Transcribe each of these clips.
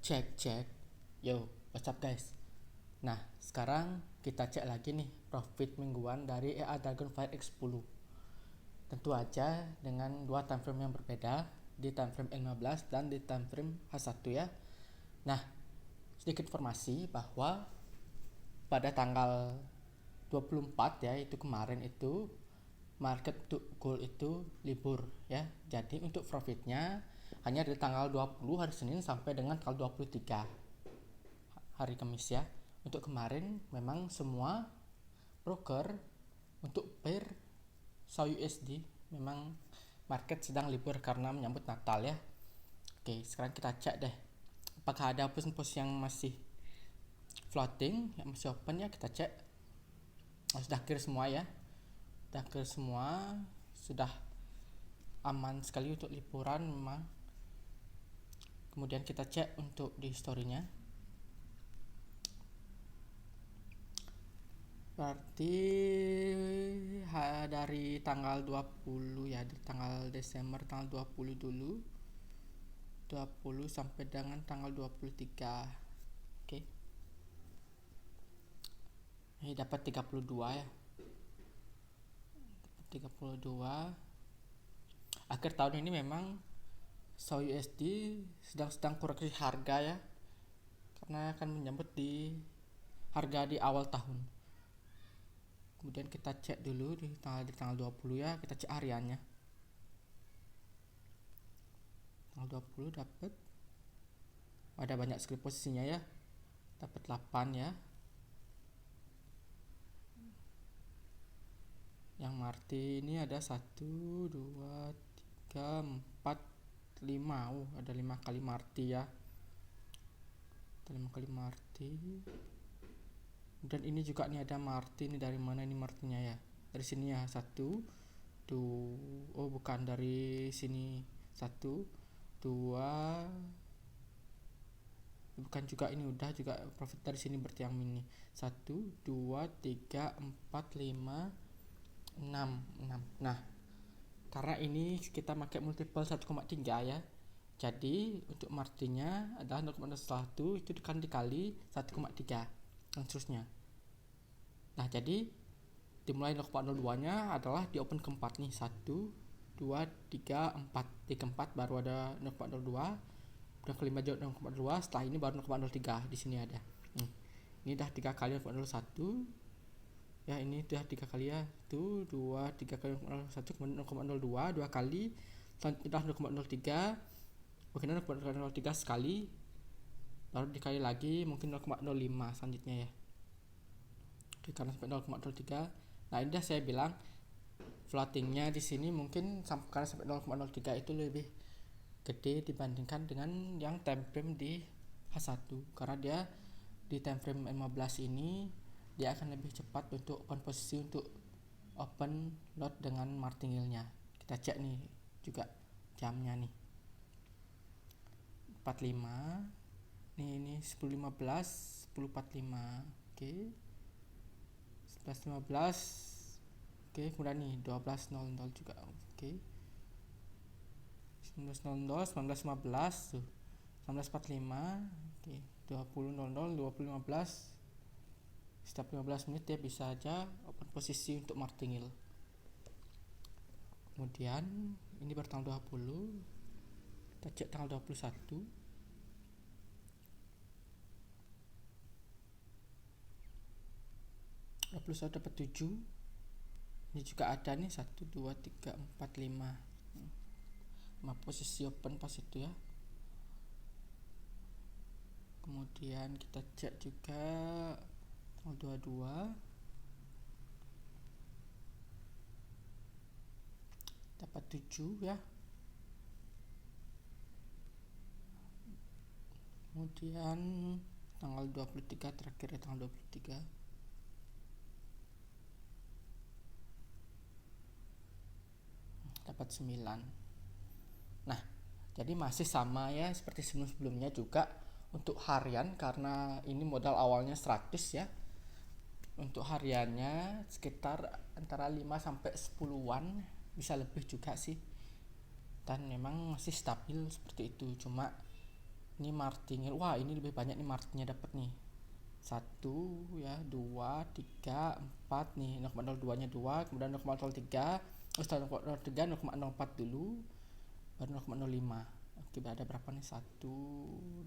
Cek cek. Yo, what's up guys? Nah, sekarang kita cek lagi nih profit mingguan dari EA Dragonfire X10. Tentu aja dengan dua time frame yang berbeda, di time frame L15 dan di time frame H1 ya. Nah, sedikit informasi bahwa pada tanggal 24 ya, itu kemarin itu market untuk gold itu libur ya. Jadi untuk profitnya hanya dari tanggal 20 hari Senin sampai dengan tanggal 23 hari Kamis ya. Untuk kemarin memang semua broker untuk pair SAU USD memang market sedang libur karena menyambut Natal ya. Oke, sekarang kita cek deh apakah ada pos-pos yang masih floating, yang masih open ya. Kita cek. Sudah clear semua ya. Sudah clear semua, sudah aman sekali untuk liburan memang. Kemudian kita cek untuk di story-nya. Berarti dari tanggal 20 ya, dari tanggal Desember tanggal 20 dulu. 20 sampai dengan tanggal 23. Oke. Ini dapat 32 ya. 32. Akhir tahun ini memang SAU USD sedang koreksi harga ya. Karena akan menyambut di harga di awal tahun. Kemudian kita cek dulu di tanggal 20 ya, kita cek hariannya. Tanggal 20 dapat ada banyak sekali posisinya ya. Dapat 8 ya. Yang Marti ini ada 1 2 3 4 5. Ada 5 kali Marti ya. Ada 5 kali Marti. Dan ini juga nih ada Marti, ini dari mana ini Martinya ya? Dari sini ya, 1 2. Oh, bukan dari sini. 1 2. Bukan juga, ini udah juga profit dari sini berarti yang ini. 1 2 3 4 5 6. Nah, karena ini kita pakai multiple 1,3 ya. Jadi untuk martinya adalah 0,1 itu kan dikali 1,3 dan seterusnya. Nah, jadi dimulai 0,02 nya adalah di open keempat nih. 1 2 3 4. Di keempat baru ada 0,02. Dan kelima juga 0,02. Setelah ini baru 0,03 di sini ada. Ini dah 3 kali 0,01. Ya, ini udah 3 kali ya. Itu 2 3 kali 0,01 kemudian 0,02 2 kali. Selanjutnya 0,03. Mungkin 0,03 sekali. Baru dikali lagi mungkin 0,05 selanjutnya ya. Oke, karena sampai 0,03. Nah, ini dah saya bilang floatingnya di sini mungkin karena sampai 0,03 itu lebih gede dibandingkan dengan yang time frame di H1 karena dia di time frame 15 ini dia akan lebih cepat untuk open posisi untuk open lot dengan martingale-nya. Kita cek nih juga jamnya nih. 45. Ini 10.15, 10.45. Oke. 11.15. Oke, kemudian nih 12.00 juga. Oke. 19.00, 19.15 tuh. 19.45. Oke, 20.00, 20.15. Setiap 15 menit dia bisa aja open posisi untuk martingale. Kemudian ini bertanggal 20. Kita cek tanggal 21. 21 dapat 7. Ini juga ada nih 1 2 3 4 5. 5 posisi open pas itu ya. Kemudian kita cek juga tanggal 22 dapat 7 ya. Kemudian tanggal 23 terakhir ya, tanggal 23 dapat 9. Nah, jadi masih sama ya seperti sebelum-sebelumnya juga untuk harian karena ini modal awalnya 100 ya. Untuk hariannya sekitar antara 5 sampai 10-an, bisa lebih juga sih. Dan memang masih stabil seperti itu. Cuma Ini martingale, wah ini lebih banyak nih martingnya dapat nih. 1 ya, 2 3 4 nih, 0,02 nya 2, kemudian 0,03, setelah 0,03 0,04 dulu, baru 0,05. Oke, ada berapa nih? 1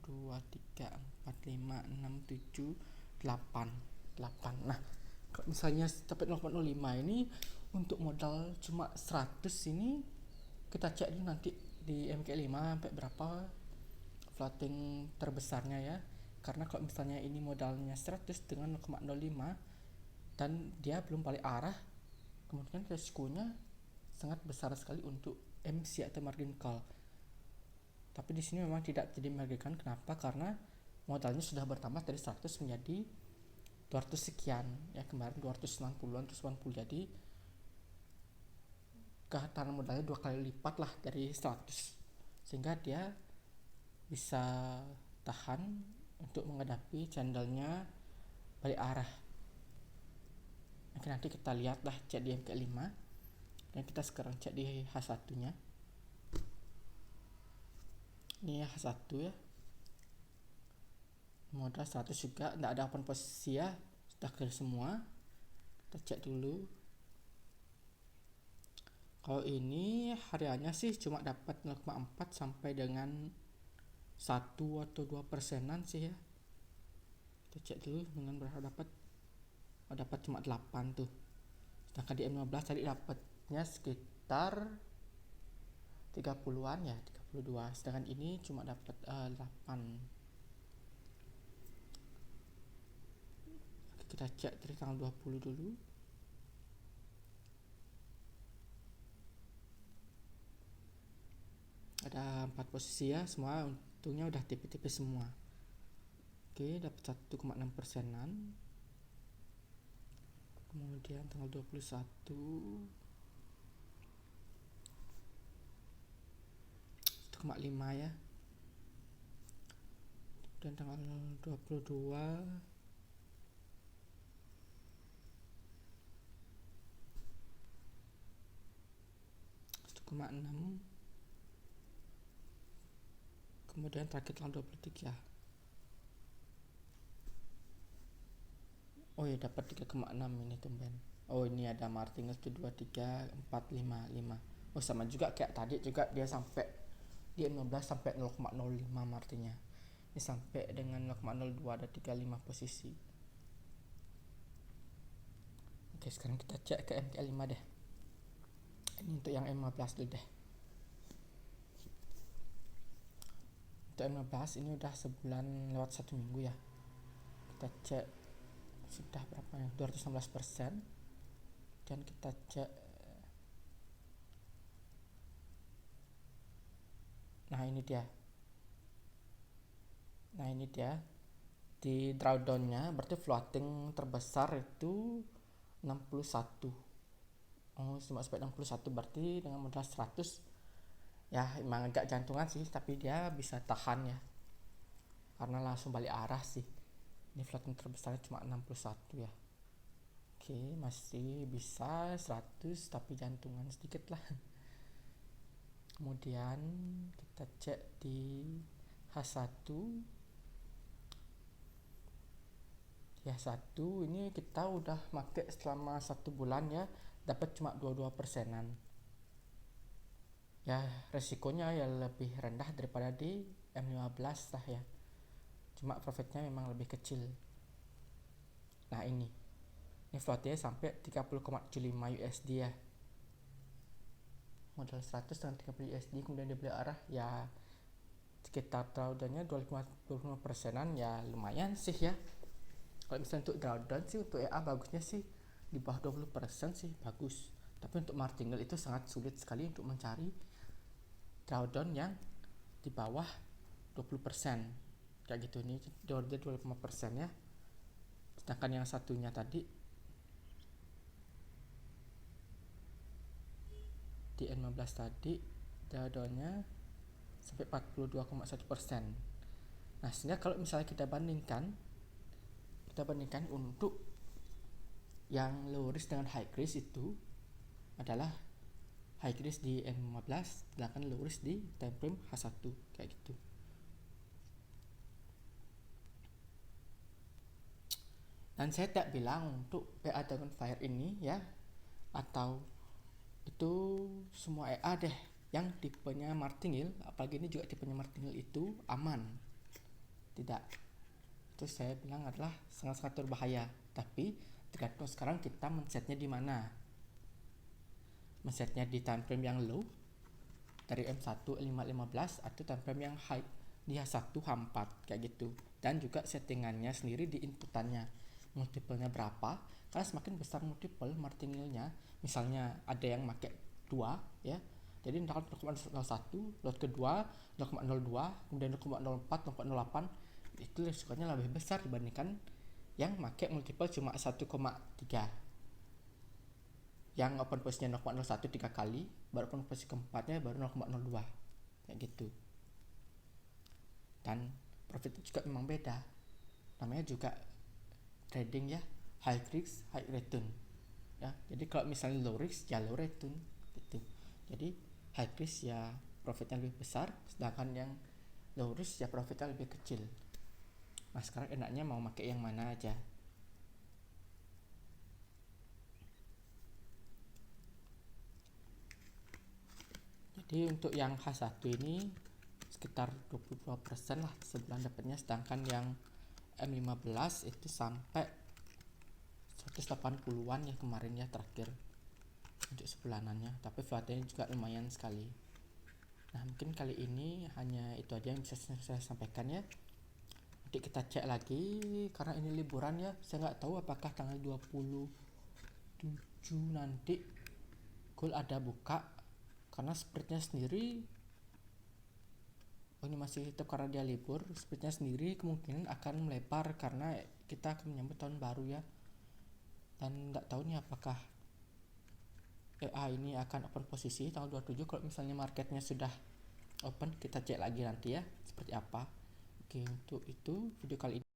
2 3 4 5 6 7 8. Nah, kalau misalnya dapat 0,05 ini untuk modal cuma 100 ini, kita cek dulu nanti di MK5 sampai berapa floating terbesarnya ya. Karena kalau misalnya ini modalnya 100 dengan 0,05 dan dia belum balik arah, kemungkinan resikonya sangat besar sekali untuk MC atau margin call. Tapi di sini memang tidak jadi merugikan. Kenapa? Karena modalnya sudah bertambah dari 100 menjadi 200 sekian ya, kemarin 290-an terus 90, jadi kehataran modalnya 2 kali lipat lah dari 100, sehingga dia bisa tahan untuk menghadapi candlenya balik arah. Oke, nanti kita lihat lah cek di MK5, dan kita sekarang cek di H1 nya. Ini ya H1 ya, modal 100 juga, tidak ada open posisi ya, sudah clear semua. Kita cek dulu. Kalau ini hariannya sih cuma dapat 0,4 sampai dengan 1 atau 2%-an sih ya. Kita cek dulu dengan berapa dapat. Dapat cuma 8 tuh. Sedangkan di M15 tadi dapatnya sekitar 30-an ya, 32. Sedangkan ini cuma dapat 8. Oke, kita cek dari tanggal 20 dulu. Ada 4 posisi ya, semua untungnya udah tipis-tipis semua. Oke, dapat 1,6%-an. Kemudian tanggal 21 1,5 ya. Dan tanggal 22 1,6. Kemudian terakhir tanggal 23. Oh ya, dapat 3,6 ini tumben. Oh, ini ada martingale 2 3 4 5 5. Oh, sama juga kayak tadi juga, dia sampai di 15 sampai 0,05 martingnya. Ini sampai dengan 0,02, ada 35 posisi. Oke, sekarang kita cek ke MK5 deh. Ini untuk yang M15 dulu deh. Untuk M15 ini udah sebulan lewat 1 minggu ya. Kita cek sudah berapa ya, 216%. Dan kita cek, nah ini dia di drawdownnya, berarti floating terbesar itu 61. Oh, cuma sampai 61, berarti dengan modal 100 ya, emang agak jantungan sih, tapi dia bisa tahan ya, karena langsung balik arah sih. Ini floating terbesarnya cuma 61 ya. Oke, masih bisa 100 tapi jantungan sedikit lah. Kemudian kita cek di H1. Di H1 ini kita udah pakai selama 1 bulan ya, dapat cuma 22%-an. Ya, resikonya ya lebih rendah daripada di M15 lah ya. Cuma profitnya memang lebih kecil. Nah, ini floatnya sampai 30,75 USD ya. Modal 100 dengan 30 USD, kemudian dia beli arah ya sekitar drawdownnya 25%-an ya, lumayan sih ya. Kalau misalnya untuk drawdown sih, untuk EA bagusnya sih di bawah 20% sih bagus. Tapi untuk martingale itu sangat sulit sekali untuk mencari drawdown yang di bawah 20%. Kayak gitu, ini order 25% ya. Sedangkan yang satunya tadi di N15 tadi drawdownnya sampai 42,1%. Nah, sehingga kalau misalnya kita bandingkan untuk yang low risk dengan high risk, itu adalah high risk di N15, sedangkan low risk di time frame H1 kayak gitu. Dan saya tak bilang untuk EA Dragonfire ini ya, atau itu semua EA deh yang tipenya martingale, apalagi ini juga tipenya martingale itu aman. Tidak, itu saya bilang adalah sangat-sangat berbahaya. Tapi tergantung sekarang kita men-setnya di mana. Men-setnya di time frame yang low dari M1 515 atau time frame yang high di H1 H4 kayak gitu. Dan juga settingannya sendiri di inputannya, multiple-nya berapa. Karena semakin besar multiple martingale-nya, misalnya ada yang pakai 2 ya, jadi 0,01, lot kedua 0,02, kemudian 0,04, 0,08, itu risikonya lebih besar dibandingkan yang pakai multiple cuma 1,3, yang open posisinya 0,01 3 kali, baru open posisi keempatnya baru 0,02 kayak gitu. Dan profit juga memang beda, namanya juga trading ya, high risk high return ya. Jadi kalau misalnya low risk ya low return gitu. Jadi high risk ya profitnya lebih besar, sedangkan yang low risk ya profitnya lebih kecil. Nah sekarang enaknya mau pakai yang mana aja. Jadi untuk yang H1 ini sekitar 22% lah sebulan dapatnya, sedangkan yang M15 itu sampai 180-an ya kemarin ya terakhir untuk sebulanannya, tapi flatnya juga lumayan sekali. Nah mungkin kali ini hanya itu aja yang bisa saya sampaikan ya. Nanti kita cek lagi karena ini liburan ya, saya nggak tahu apakah tanggal 27 nanti gold ada buka, karena spreadnya sendiri ini masih tutup karena dia libur. Spreadnya sendiri kemungkinan akan melebar karena kita akan menyambut tahun baru ya. Dan nggak tahu nih apakah EA ini akan open posisi tanggal 27. Kalau misalnya marketnya sudah open, kita cek lagi nanti ya seperti apa. Oke, untuk itu video kali ini